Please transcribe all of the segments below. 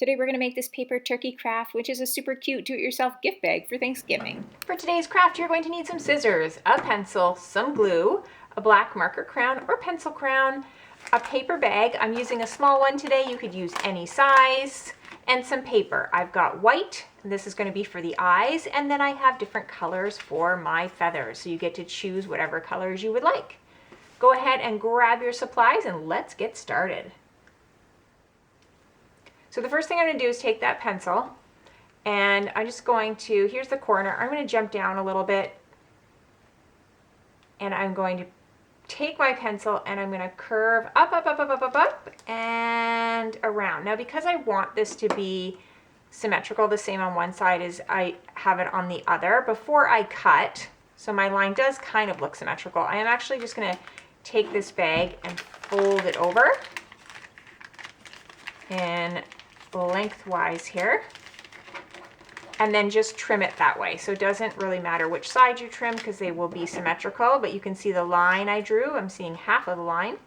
Today we're going to make this paper turkey craft, which is a super cute do-it-yourself gift bag for Thanksgiving. For today's craft, you're going to need some scissors, a pencil, some glue, a black marker crown or pencil crown, a paper bag. I'm using a small one today. You could use any size, and some paper. I've got white, and this is going to be for the eyes, and then I have different colors for my feathers, so you get to choose whatever colors you would like. Go ahead and grab your supplies and let's get started. So the first thing I'm going to do is take that pencil, and I'm just going to, here's the corner, I'm going to jump down a little bit, and I'm going to take my pencil and I'm going to curve up, and around. Now because I want this to be symmetrical, the same on one side as I have it on the other, before I cut, so my line does kind of look symmetrical, I am actually just going to take this bag and fold it over and lengthwise here, and then just trim it that way. So it doesn't really matter which side you trim because they will be symmetrical, but you can see the line I drew. I'm seeing half of the line,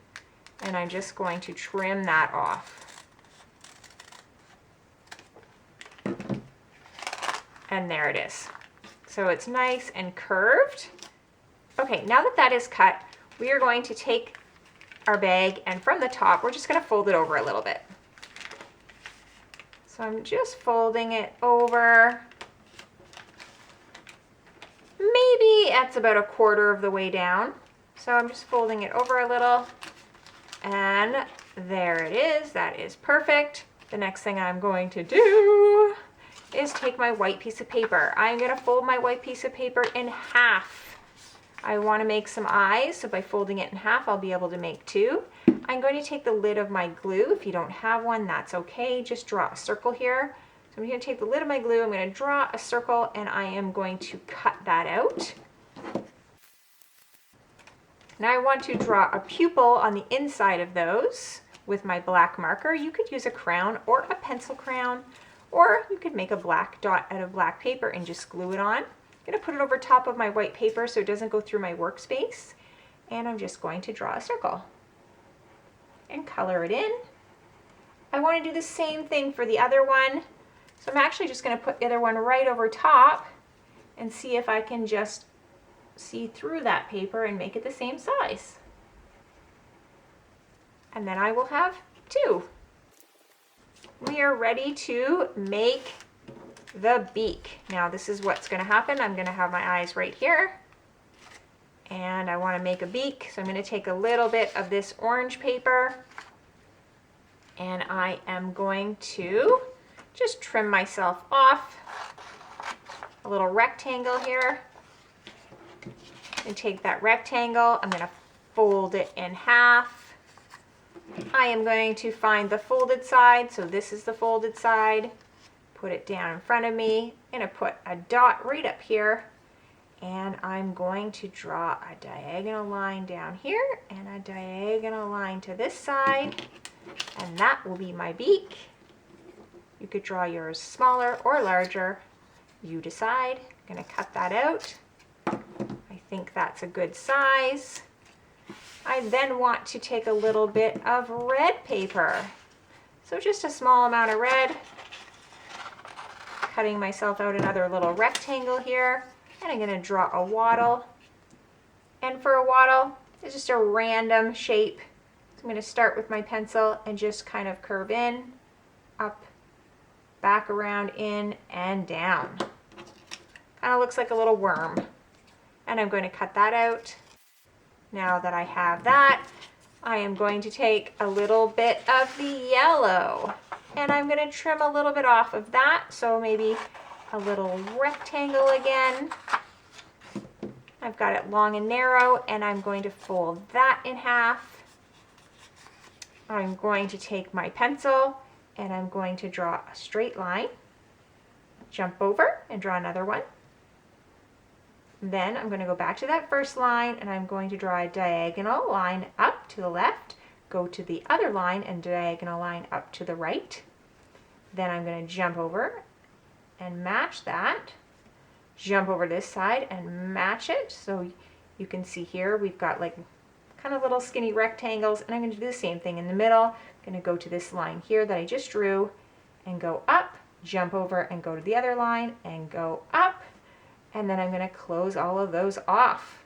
and I'm just going to trim that off. And there it is. So it's nice and curved. Okay, now that that is cut, we are going to take our bag, and from the top, we're just going to fold it over a little bit. So I'm just folding it over. Maybe that's about 1/4 of the way down. So I'm just folding it over a little, and there it is. That is perfect. The next thing I'm going to do is take my white piece of paper. I'm going to fold my white piece of paper in half. I want to make some eyes, so by folding it in half, I'll be able to make 2. I'm going to take the lid of my glue. If you don't have one, that's okay. Just draw a circle here. So I'm going to take the lid of my glue, I'm going to draw a circle, and I am going to cut that out. Now I want to draw a pupil on the inside of those with my black marker. You could use a crown or a pencil crown, or you could make a black dot out of black paper and just glue it on. I'm going to put it over top of my white paper so it doesn't go through my workspace, and I'm just going to draw a circle and color it in. I want to do the same thing for the other one, so I'm actually just going to put the other one right over top and see if I can just see through that paper and make it the same size. And then I will have 2. We are ready to make the beak. Now this is what's going to happen. I'm going to have my eyes right here, and I want to make a beak, so I'm going to take a little bit of this orange paper, and I am going to just trim myself off a little rectangle here, and take that rectangle, I'm going to fold it in half. I am going to find the folded side, so this is the folded side, put it down in front of me. I'm going to put a dot right up here, and I'm going to draw a diagonal line down here and a diagonal line to this side, and that will be my beak. You could draw yours smaller or larger, you decide. I'm going to cut that out. I think that's a good size. I then want to take a little bit of red paper, so just a small amount of red. Cutting myself out another little rectangle here, and I'm going to draw a wattle. And for a wattle, it's just a random shape. So I'm going to start with my pencil and just kind of curve in, up, back around, in, and down. Kind of looks like a little worm. And I'm going to cut that out. Now that I have that, I am going to take a little bit of the yellow, and I'm going to trim a little bit off of that, so maybe a little rectangle again. I've got it long and narrow, and I'm going to fold that in half. I'm going to take my pencil, and I'm going to draw a straight line, jump over and draw another one. Then I'm going to go back to that first line, and I'm going to draw a diagonal line up to the left, go to the other line and diagonal line up to the right. Then I'm going to jump over and match that, jump over this side and match it. So you can see here we've got like kind of little skinny rectangles, and I'm going to do the same thing in the middle. I'm going to go to this line here that I just drew and go up, jump over and go to the other line and go up. And then I'm going to close all of those off.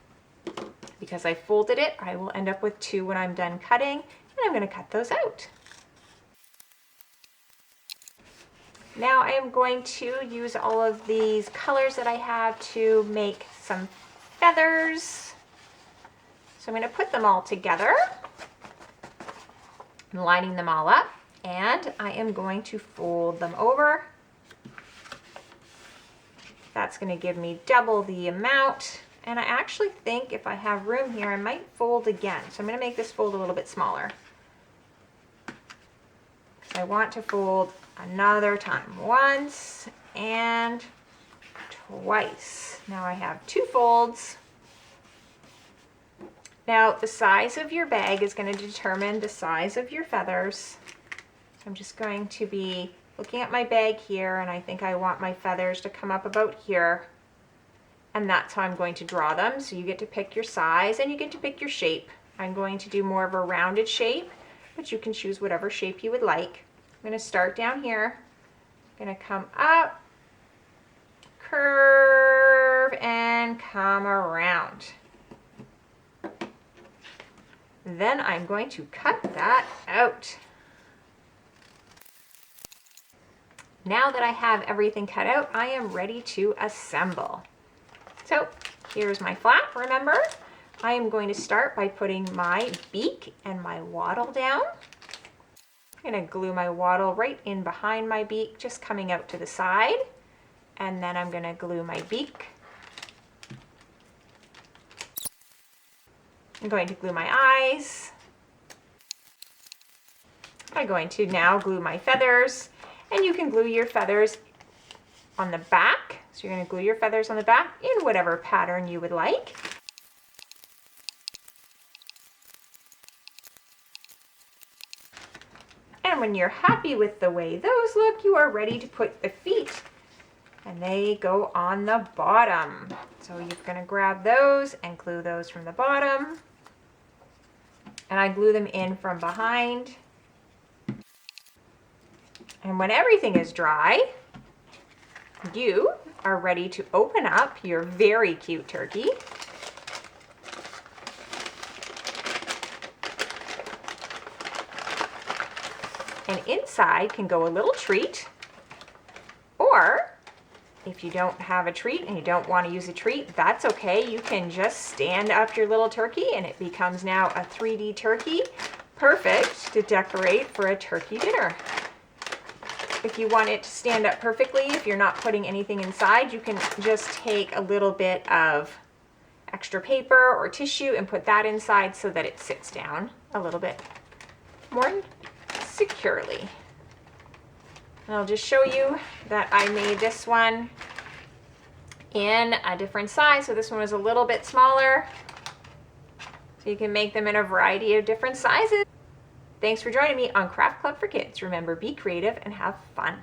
Because I folded it, I will end up with 2 when I'm done cutting, and I'm going to cut those out. Now I am going to use all of these colors that I have to make some feathers. So I'm going to put them all together. I'm lining them all up, and I am going to fold them over. That's going to give me double the amount. And I actually think if I have room here, I might fold again. So I'm going to make this fold a little bit smaller. I want to fold another time, once and twice. Now I have 2 folds. Now the size of your bag is going to determine the size of your feathers. So I'm just going to be looking at my bag here, and I think I want my feathers to come up about here. And that's how I'm going to draw them. So you get to pick your size and you get to pick your shape. I'm going to do more of a rounded shape, but you can choose whatever shape you would like. I'm going to start down here. I'm going to come up, curve, and come around. Then I'm going to cut that out. Now that I have everything cut out, I am ready to assemble. So here's my flap, remember? I am going to start by putting my beak and my wattle down. I'm going to glue my wattle right in behind my beak, just coming out to the side. And then I'm going to glue my beak. I'm going to glue my eyes. I'm going to now glue my feathers. And you can glue your feathers on the back. So you're going to glue your feathers on the back in whatever pattern you would like. And when you're happy with the way those look, you are ready to put the feet. And they go on the bottom. So you're going to grab those and glue those from the bottom. And I glue them in from behind. And when everything is dry, you are ready to open up your very cute turkey. And inside can go a little treat, or if you don't have a treat and you don't want to use a treat, that's okay. You can just stand up your little turkey and it becomes now a 3D turkey, perfect to decorate for a turkey dinner. If you want it to stand up perfectly, if you're not putting anything inside, you can just take a little bit of extra paper or tissue and put that inside so that it sits down a little bit more securely. And I'll just show you that I made this one in a different size. So this one was a little bit smaller. So you can make them in a variety of different sizes. Thanks for joining me on Craft Club for Kids. Remember, be creative and have fun.